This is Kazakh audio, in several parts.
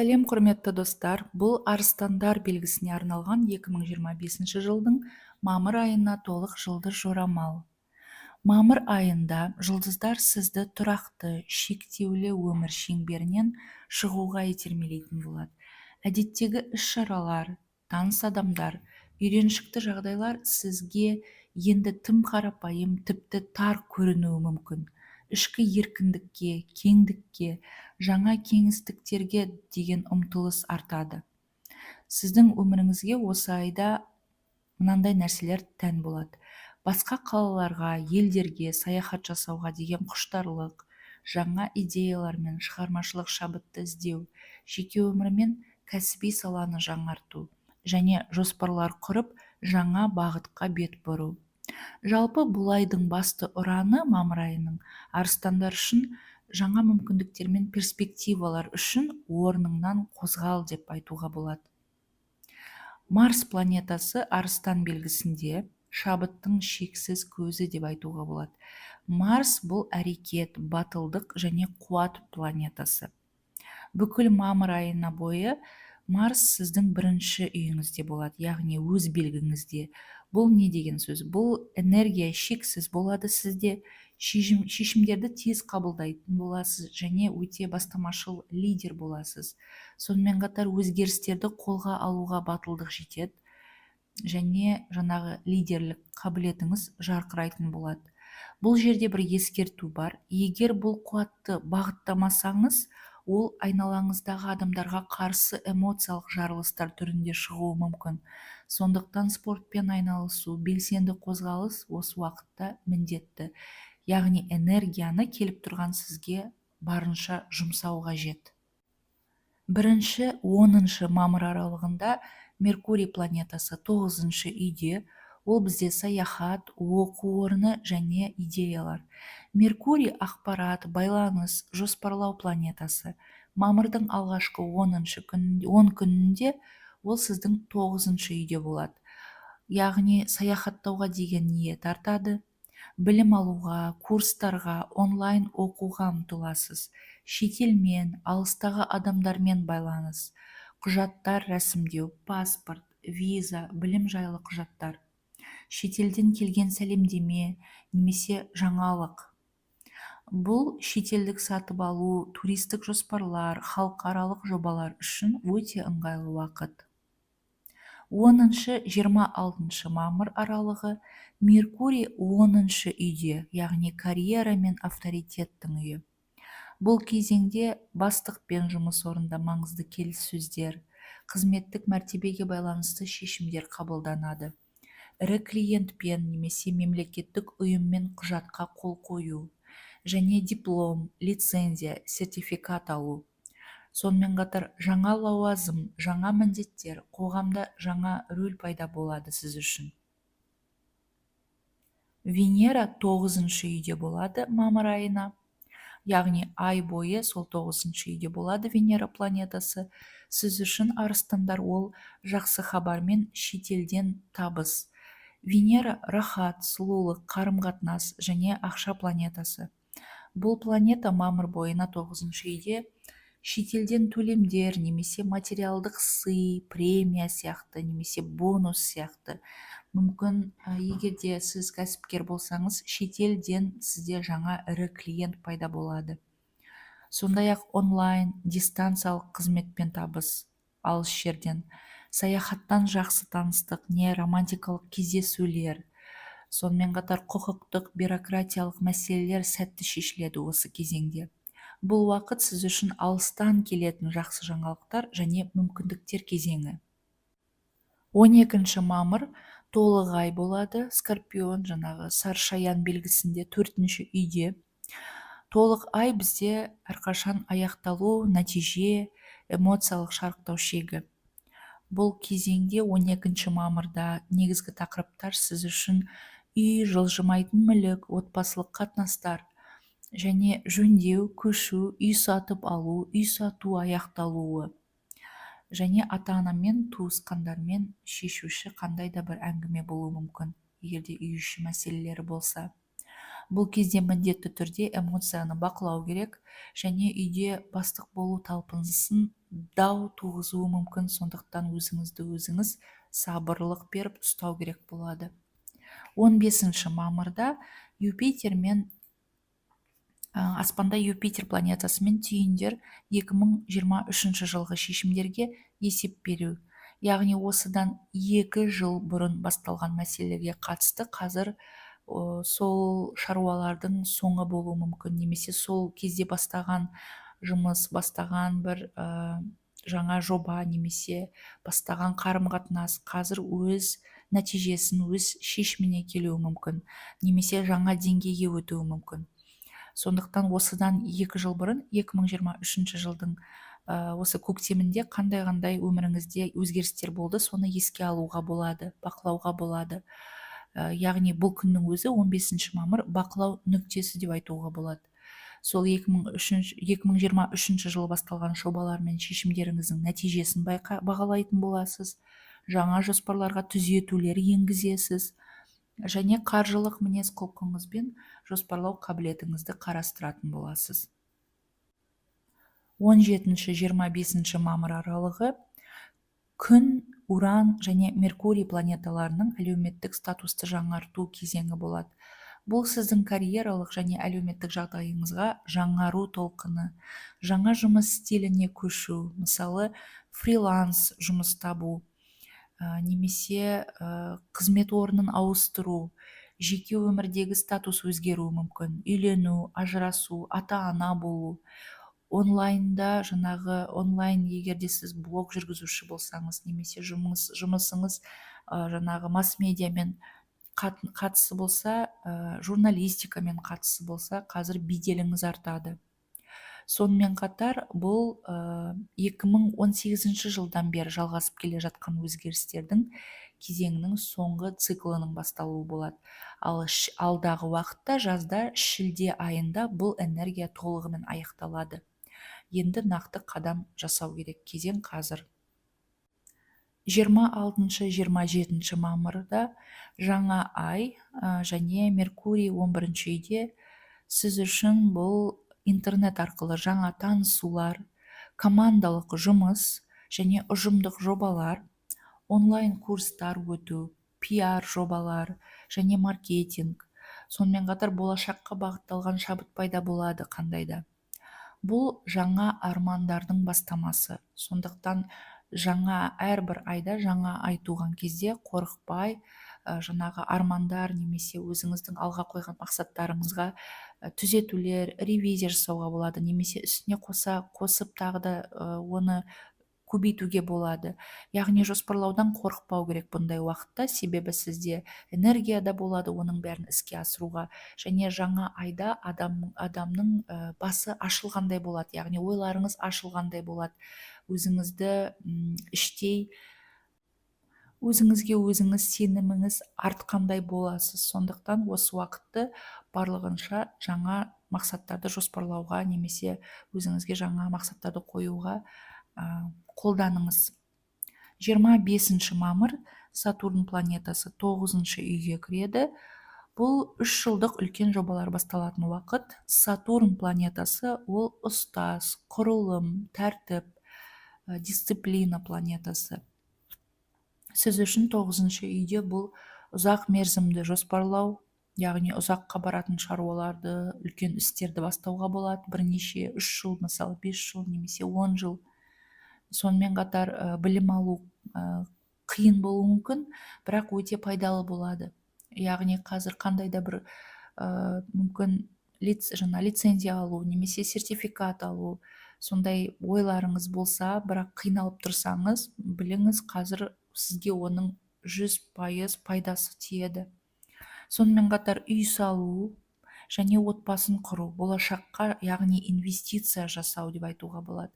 Сәлем құрметті достар, бұл арыстандар белгісіне арналған 2025 жылдың мамыр айына толық жылды жорамал. Мамыр айында жұлдыздар сізді тұрақты, шектеулі өмір шеңберінен шығуға итермелейтін болады. Әдеттегі іс-шаралар, таныс адамдар, үйреншікті жағдайлар сізге енді тым қарапайым, тіпті тар көрінуі мүмкін. Ішкі еркіндікке, кеңдікке, жаңа кеңістіктерге деген ұмтылыс артады. Сіздің өміріңізге осы айда мынандай нәрселер тән болады. Басқа қалаларға, елдерге саяхат жасауға деген құштарлық, жаңа идеялар мен шығармашылық шабытты іздеу, жеке өмір мен кәсіби саланы жаңарту және жоспарлар құрып, жаңа бағытқа бет бұру. Жалпы бұл айдың басты ұраны мамыр айының арыстандар үшін жаңа мүмкіндіктер мен перспективалар үшін орныңнан қозғал деп айтуға болады. Марс планетасы арыстан белгісінде шабыттың шексіз көзі деп айтуға болады. Марс бұл әрекет, батылдық және қуат планетасы. Бүкіл мамыр айына бойы Марс сіздің бірінші үйіңізде болады, яғни өз белгіңізде. Бұл не деген сөз? Бұл энергия шексіз болады сізде, шешімдерді тез қабылдайтын боласыз және өте бастамашыл лидер боласыз. Сонымен қатар өзгерістерді қолға алуға батылдық жетеді және жаңағы лидерлік қабілетіңіз жарқырайтын болады. Бұл жерде бір ескерту бар. Егер бұл қуатты бағыттамасаңыз, ол айналаңыздағы адамдарға қарсы эмоциялық жарылыстар түрінде шығуы мүмкін. Сондықтан спортпен айналысу, белсенді қозғалыс осы уақытта міндетті. Яғни энергияны келіп тұрған сізге барынша жұмсау қажет. 1-10 мамыр аралығында Меркурий планетасы 9 үйде, ол бізде саяхат, оқу орны және идеялар. Меркурий ақпарат, байланыс, жоспарлау планетасы. Мамырдың алғашқы 10 күнінде ол сіздің 9 үйде болады. Яғни саяхаттауға деген ниет артады. Білім алуға, курстарға, онлайн оқуға ұмтыласыз. Шетелмен, алыстағы адамдармен байланыс, құжаттар рәсімдеу, паспорт, виза, білім жайлы құжаттар, шетелден келген сәлемдеме немесе жаңалық. Бұл шетелдік сатып алу, туристік жоспарлар, халықаралық жобалар үшін өте ыңғайлы уақыт. 10-26 мамыр аралығы Меркурий 10 үйде, яғни карьера мен авторитеттің үйі. Бұл кезеңде бастықпен жұмыс орнында маңызды келіссөздер, қызметтік мәртебеге байланысты шешімдер қабылданады. Ірі клиентпен немесе мемлекеттік ұйыммен құжатқа қол қою және диплом, лицензия, сертификат алу. Сонымен қатар жаңа лауазым, жаңа міндеттер, қоғамда жаңа рөл пайда болады сіз үшін. Венера 9 үйде болады мамыр айына. Яғни ай бойы сол 9 үйде болады Венера планетасы. Сіз үшін арыстандар ол жақсы хабар мен шетелден табыс. Венера рахат, сұлулық, қарым-қатынас және ақша планетасы. Бұл планета мамыр бойына 9 үйде шетелден төлемдер немесе материалдық сый, премия сияқты немесе бонус сияқты. Мүмкін егерде сіз кәсіпкер болсаңыз, шетелден сізде жаңа ірі клиент пайда болады. Сондай-ақ онлайн, дистанциялық қызметпен табыс, алыс жерден, саяхаттан жақсы таныстық, не романтикалық кездесулер. Сонымен қатар құқықтық, бюрократиялық мәселелер сәтті шешіледі осы кезеңде. Бұл уақыт сіз үшін алыстан келетін жақсы жаңалықтар және мүмкіндіктер кезеңі. 12 мамыр толық ай болады. Скорпион, жаңағы саршаян белгісінде 4 үйде. Толық ай бізде әрқашан аяқталу, нәтиже, эмоциялық шарықтау шегі. Бұл кезеңде 12 мамырда негізгі тақырыптар сіз үшін үй, жылжымайтын мүлік, отбасылық қатынастар және жөндеу, көшу, үй сатып алу, үй сату аяқталуы және ата-анамен, туысқандармен шешуші қандай да бір әңгіме болуы мүмкін, егерде үй іші мәселелері болса. бұл кезде міндетті түрде эмоцияны бақылау керек, және үйде бастық болу талпынысын дау туғызуы мүмкін. Сондықтан өзіңізді өзіңіз сабырлық беріп ұстау керек болады. 15 мамырда Юпитер мен аспанда Юпитер планетасы мен түйіндер 2023 жылғы шешімдерге есеп беру. Яғни осыдан 2 жыл бұрын басталған мәселелерге қатысты қазір сол шаруалардың соңы болуы мүмкін, немесе сол кезде бастаған жұмыс, бастаған бір жаңа жоба, немесе бастаған қарым-қатынас қазір өз нәтижесін, өз шешіміне келуі мүмкін, немесе жаңа деңгейге өтуі мүмкін. Сондықтан осыдан 2 жыл бұрын 2023 жылдың осы көктемінде қандай өміріңізде өзгерістер болды, соны еске алуға болады, бақылауға болады. Яғни бұл күннің өзі 15 мамыр бақылау нүктесі деп айтуға болады. Сол 2023 жылы басталған жобалар мен шешімдеріңіздің нәтижесін бағалайтын боласыз, жаңа жоспарларға түзетулер енгізесіз, және қаржылық мінез құлқыңыз бен жоспарлау қабілетіңізді қарастыратын боласыз. 17-25 мамыр аралығы күн, уран және меркурий планеталарының әлеуметтік статусты жаңарту кезеңі болады. Бұл сіздің карьералық және әлеуметтік жағдайыңызға жаңару толқыны, жаңа жұмыс стиліне көшу, мысалы фриланс жұмыс табу, немесе қызмет орнын ауыстыру, жеке өмірдегі статус өзгеруі мүмкін, үйлену, ажырасу, ата-ана болу, онлайн егерде сіз блог жүргізуші болсаңыз, немесе жұмысыңыз жаңағы масс-медиамен қатысы болса, журналистикамен қатысы болса, қазір беделіңіз артады. Сонымен қатар бұл 2018 жылдан бері жалғасып келе жатқан өзгерістердің кезеңінің соңғы циклының басталуы болады. Ал алдағы уақытта жазда шілде айында бұл энергия толығымен аяқталады. Енді нақты қадам жасау керек кезең қазір. 26-27 мамырда жаңа ай және Меркурий 11 үйде. Сіз үшін бұл интернет арқылы жаңа танысулар, командалық жұмыс және ұжымдық жобалар, онлайн курстар өту, пиар жобалар және маркетинг, сонымен қатар болашаққа бағытталған шабыт пайда болады қандайда. Бұл жаңа армандардың бастамасы. Сондықтан әрбір айда жаңа ай туған кезде қорықпай, жаңағы армандар немесе өзіңіздің алға қойған мақсаттарыңызға түзетулер, ревизия жасауға болады, немесе үстіне қосып тағы да оны көбейтуге болады. Яғни жоспарлаудан қорықпау керек бұндай уақытта, себебі сізде энергия да болады оның бәрін іске асыруға, және жаңа айда адамның басы ашылғандай болады, яғни ойларыңыз ашылғандай болады, өзіңізге өзіңіз сеніміңіз артқандай боласыз. Сондықтан осы уақытты барлығынша жаңа мақсаттарды жоспарлауға, немесе өзіңізге жаңа мақсаттарды қоюға қолданыңыз. 25 мамыр Сатурн планетасы 9 үйге кіреді. Бұл 3 жылдық үлкен жобалар басталатын уақыт. Сатурн планетасы ол ұстаз, құрылым, тәртіп, дисциплина планетасы. Сіз үшін 9 үйде бұл ұзақ мерзімді жоспарлау, яғни ұзаққа баратын шаруаларды, үлкен істерді бастауға болады, бірнеше 3 жыл, мысалы 5 жыл немесе 10 жыл. Сонымен қатар білім алу қиын болуы мүмкін, бірақ өте пайдалы болады. Яғни қазір қандай да бір мүмкін лицензия алу, немесе сертификат алу, сондай ойларыңыз болса, бірақ қиналып тұрсаңыз, біліңіз, қазір сізге оның 100% пайдасы тиеді. Сонымен қатар үй салу және отбасын құру, болашаққа, яғни инвестиция жасау деп айтуға болады.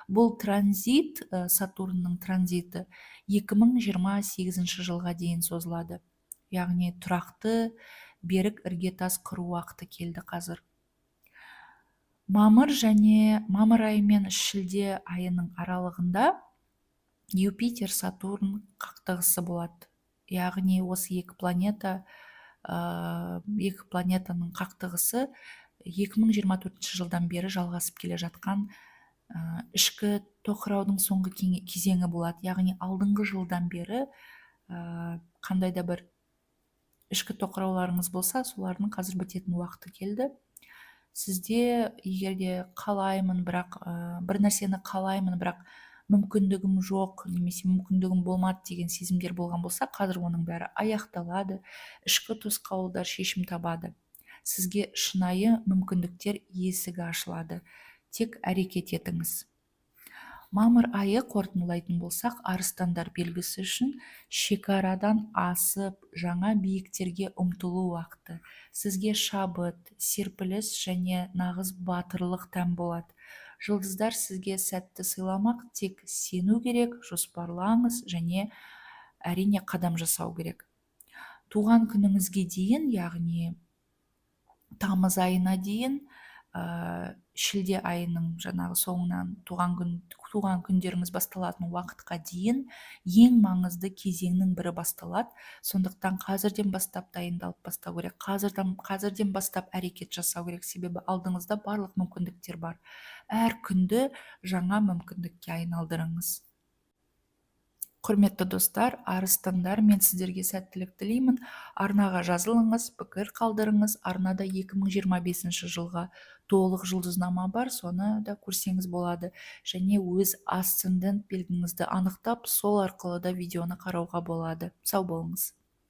Бұл транзит, Сатурнның транзиті 2028 жылға дейін созылады. Яғни тұрақты берік іргетас құру уақыты келді қазір. Мамыр айы мен шілде айының аралығында Юпитер Сатурн қақтығысы болады. Яғни осы екі планета екі планетаның қақтығысы 2024 жылдан бері жалғасып келе жатқан ішкі тоқыраудың соңғы кезеңі болады. Яғни алдыңғы жылдан бері қандай да бір ішкі тоқырауларыңыз болса, солардың қазір бітетін уақыты келді. Сізде егерде қалаймын, бірақ бір нәрсені қалаймын, бірақ мүмкіндігім жоқ немесе мүмкіндігім болмады деген сезімдер болған болса, қазір оның бәрі аяқталады, ішкі тосқауылдар шешім табады. Сізге шынайы мүмкіндіктер есігі ашылады. Тек әрекет етіңіз. Мамыр айы қорытындылайтын болсақ, арыстандар белгісі үшін шекарадан асып, жаңа биіктерге ұмтылу уақыты. Сізге шабыт, серпіліс және нағыз батырлық тән болады. Жұлдыздар сізге сәтті сыйламақ, тек сену керек, жоспарлаңыз және әрине қадам жасау керек. Туған күніңізге дейін, яғни тамыз айына дейін, шілде айының жаңағы соңынан туған күндеріңіз басталатын уақытқа дейін ең маңызды кезеңнің бірі басталады. Сондықтан қазірден бастап дайындалып бастау керек. Қазірден бастап әрекет жасау керек, себебі алдыңызда барлық мүмкіндіктер бар. Әр күнді жаңа мүмкіндікке айналдырыңыз. Құрметті достар, арыстандар, мен сіздерге сәттілік тілеймін. Арнаға жазылыңыз, пікір қалдырыңыз. Арнада 2025 жылға толық жұлдызнама бар, соны да көрсеңіз болады. Және өз асцендент белгіңізді анықтап, сол арқылы да видеоны қарауға болады. Сау болыңыз.